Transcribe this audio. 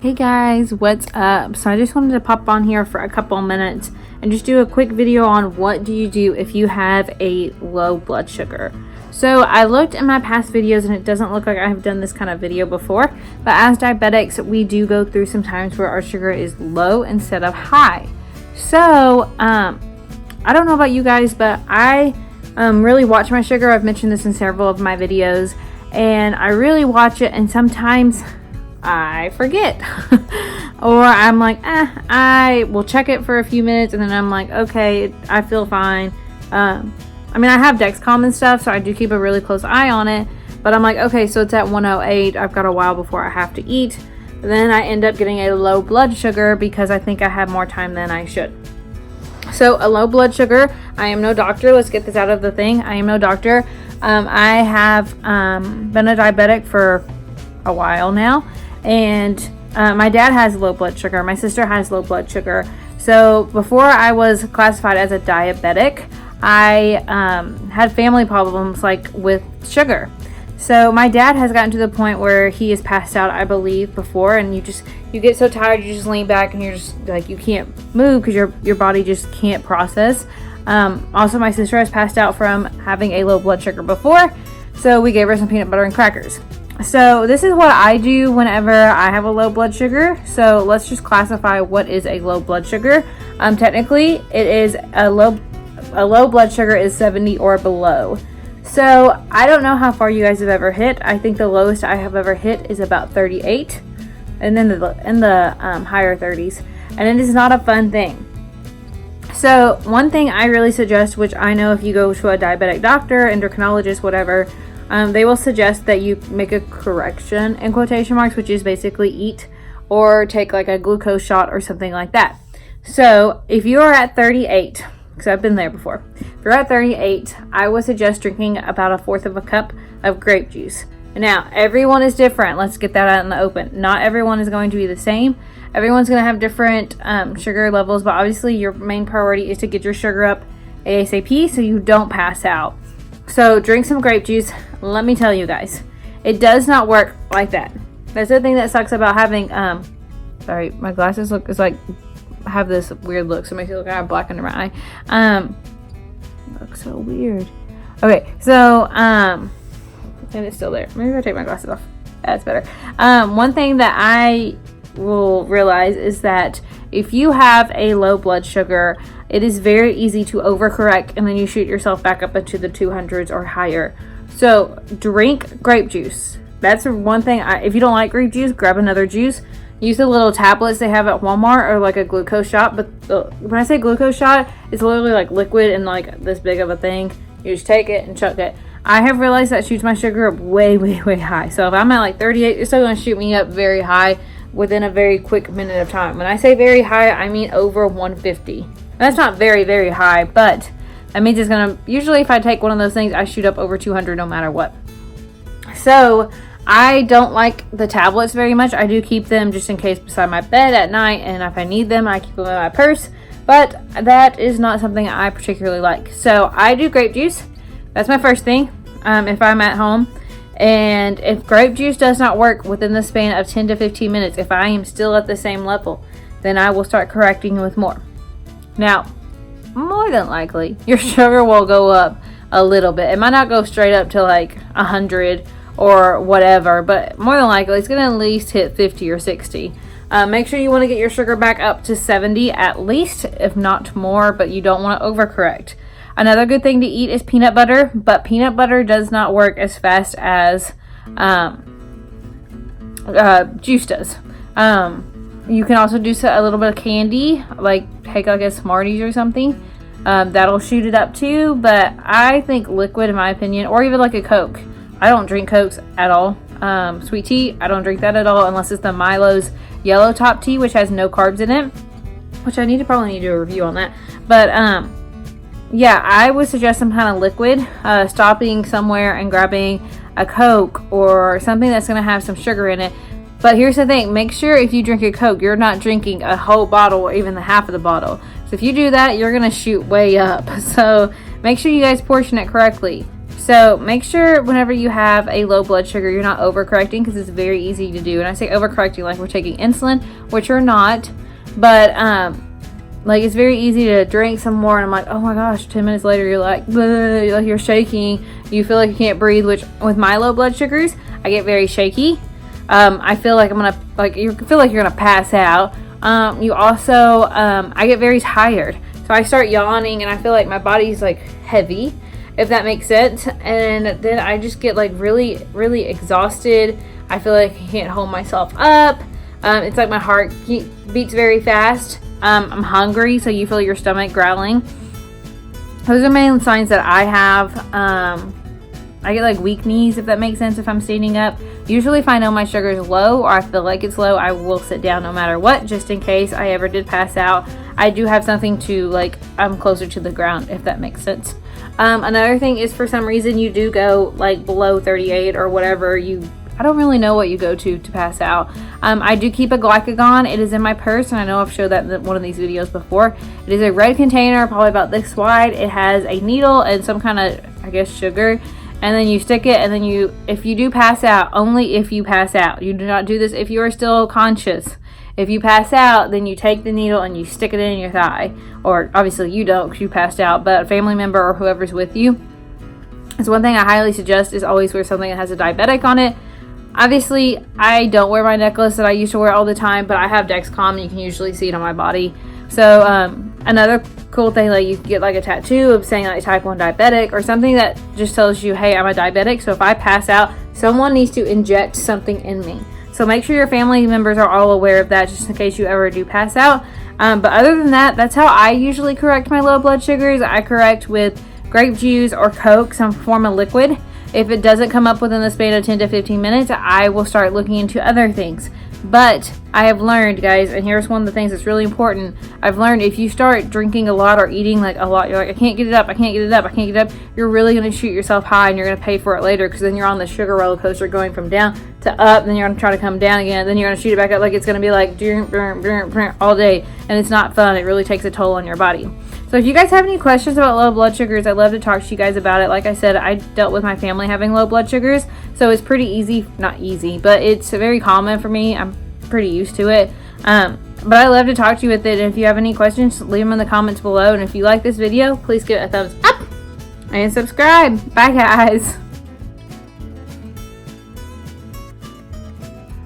Hey guys, what's up? So I just wanted to pop on here for a couple minutes and just do a quick video on what do you do if you have a low blood sugar. So I looked in my past videos and it doesn't look like I have done this kind of video before, but as diabetics we do go through some times where our sugar is low instead of high. So I don't know about you guys, but I really watch my sugar. I've mentioned this in several of my videos and I really watch it, and sometimes I forget or I'm like, I will check it for a few minutes and then I'm like, okay, I feel fine. I mean, I have Dexcom and stuff, so I do keep a really close eye on it, but I'm like, okay, so it's at 108. I've got a while before I have to eat. Then I end up getting a low blood sugar because I think I have more time than I should. So a low blood sugar, I am no doctor. Let's get this out of the thing. I am no doctor. I have been a diabetic for a while now. And my dad has low blood sugar. My sister has low blood sugar. So before I was classified as a diabetic, I had family problems like with sugar. So my dad has gotten to the point where he has passed out, I believe, before, and you get so tired you just lean back and you're just like, you can't move because your body just can't process. Also, my sister has passed out from having a low blood sugar before, so we gave her some peanut butter and crackers. So this is what I do whenever I have a low blood sugar. So let's just classify what is a low blood sugar. Technically, it is a low blood sugar is 70 or below. So I don't know how far you guys have ever hit. I think the lowest I have ever hit is about 38, and then in the higher 30s, and it is not a fun thing. So one thing I really suggest, which I know if you go to a diabetic doctor, endocrinologist, whatever, they will suggest that you make a correction in quotation marks, which is basically eat or take like a glucose shot or something like that. So if you are at 38, because I've been there before, if you're at 38, I would suggest drinking about 1/4 of a cup of grape juice. Now, everyone is different. Let's get that out in the open. Not everyone is going to be the same. Everyone's going to have different sugar levels, but obviously your main priority is to get your sugar up ASAP so you don't pass out. So drink some grape juice. Let me tell you guys, it does not work like that. That's the thing that sucks about having sorry, my glasses have this weird look, so it makes it look like I have black under my eye. Looks so weird. Okay, so and it's still there. Maybe if I take my glasses off, that's better. One thing that I will realize is that if you have a low blood sugar, it is very easy to overcorrect and then you shoot yourself back up into the 200s or higher. So drink grape juice. That's one thing. If you don't like grape juice, grab another juice. Use the little tablets they have at Walmart, or like a glucose shot. But when I say glucose shot, it's literally like liquid and like this big of a thing. You just take it and chuck it. I have realized that shoots my sugar up way, way, way high. So if I'm at like 38, it's still going to shoot me up very high within a very quick minute of time. When I say very high, I mean over 150. That's not very, very high, but that means it's going to, usually if I take one of those things, I shoot up over 200 no matter what. So I don't like the tablets very much. I do keep them just in case beside my bed at night, and if I need them, I keep them in my purse, but that is not something I particularly like. So I do grape juice. That's my first thing if I'm at home. And if grape juice does not work within the span of 10 to 15 minutes, if I am still at the same level, then I will start correcting with more. Now, more than likely, your sugar will go up a little bit. It might not go straight up to like 100 or whatever, but more than likely, it's going to at least hit 50 or 60. Make sure you want to get your sugar back up to 70 at least, if not more, but you don't want to overcorrect. Another good thing to eat is peanut butter, but peanut butter does not work as fast as juice does. You can also do a little bit of candy, like take like a Smarties or something. That'll shoot it up too, but I think liquid, in my opinion, or even like a Coke. I don't drink Cokes at all. Sweet tea, I don't drink that at all unless it's the Milo's yellow top tea, which has no carbs in it, which I probably need to do a review on that. But yeah, I would suggest some kind of liquid, stopping somewhere and grabbing a Coke or something that's going to have some sugar in it. But here's the thing, make sure if you drink a Coke, you're not drinking a whole bottle or even the half of the bottle. So if you do that, you're going to shoot way up. So make sure you guys portion it correctly. So make sure whenever you have a low blood sugar, you're not overcorrecting, because it's very easy to do. And I say overcorrecting like we're taking insulin, which we're not. But like it's very easy to drink some more, and I'm like, oh my gosh, 10 minutes later you're like, bleh, like you're shaking, you feel like you can't breathe. Which with my low blood sugars, I get very shaky. I feel like you feel like you're gonna pass out. You also, I get very tired, so I start yawning, and I feel like my body's like heavy, if that makes sense. And then I just get like really, really exhausted. I feel like I can't hold myself up. It's like my heart beats very fast. I'm hungry, so you feel your stomach growling. Those are main signs that I have. I get like weak knees, if that makes sense, if I'm standing up. Usually if I know my sugar is low, or I feel like it's low, I will sit down no matter what, just in case I ever did pass out. I do have something to, like, I'm closer to the ground, if that makes sense. Another thing is, for some reason you do go like below 38 or whatever. I don't really know what you go to pass out. I do keep a glycagon. It is in my purse, and I know I've showed that in one of these videos before. It is a red container, probably about this wide. It has a needle and some kind of, I guess, sugar. And then you stick it, and then if you do pass out, only if you pass out. You do not do this if you are still conscious. If you pass out, then you take the needle and you stick it in your thigh. Or obviously you don't, because you passed out, but a family member or whoever's with you. So one thing I highly suggest is always wear something that has a diabetic on it. Obviously, I don't wear my necklace that I used to wear all the time, but I have Dexcom, and you can usually see it on my body. So another cool thing, like you can get like a tattoo of saying like type 1 diabetic, or something that just tells you, hey, I'm a diabetic, so if I pass out, someone needs to inject something in me. So make sure your family members are all aware of that, just in case you ever do pass out. But other than that, that's how I usually correct my low blood sugars. I correct with grape juice or Coke, some form of liquid. If it doesn't come up within the span of 10 to 15 minutes, I will start looking into other things. But I have learned, guys, and here's one of the things that's really important. I've learned if you start drinking a lot or eating like a lot, you're like, I can't get it up, I can't get it up, I can't get it up. You're really going to shoot yourself high, and you're going to pay for it later, because then you're on the sugar roller coaster going from down to up, then you're going to try to come down again, then you're going to shoot it back up. Like it's going to be like all day, and it's not fun. It really takes a toll on your body. So if you guys have any questions about low blood sugars, I'd love to talk to you guys about it. Like I said, I dealt with my family having low blood sugars, so it's pretty easy, not easy, but it's very common for me. I'm pretty used to it. But I love to talk to you with it. And if you have any questions, leave them in the comments below. And if you like this video, please give it a thumbs up and subscribe. Bye, guys.